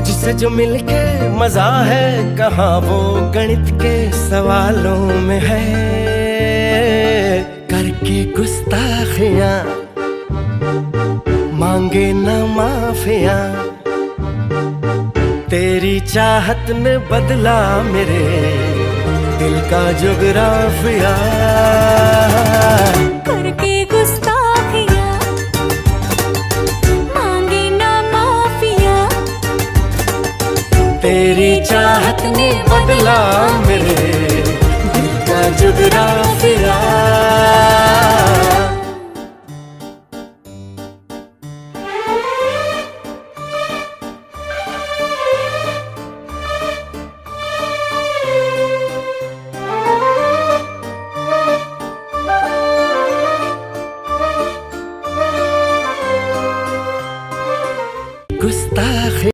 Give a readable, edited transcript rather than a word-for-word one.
तुझसे जो मिलके मजा है कहाँ वो गणित के सवालों में है। करके गुस्ताखियां मांगे न माफिया, तेरी चाहत ने बदला मेरे दिल का जुगराफिया। करके गुस्ताखियां मांगे ना माफिया, तेरी चाहत ने बदला मेरे दिल का जुगराफिया। गुस्ताखी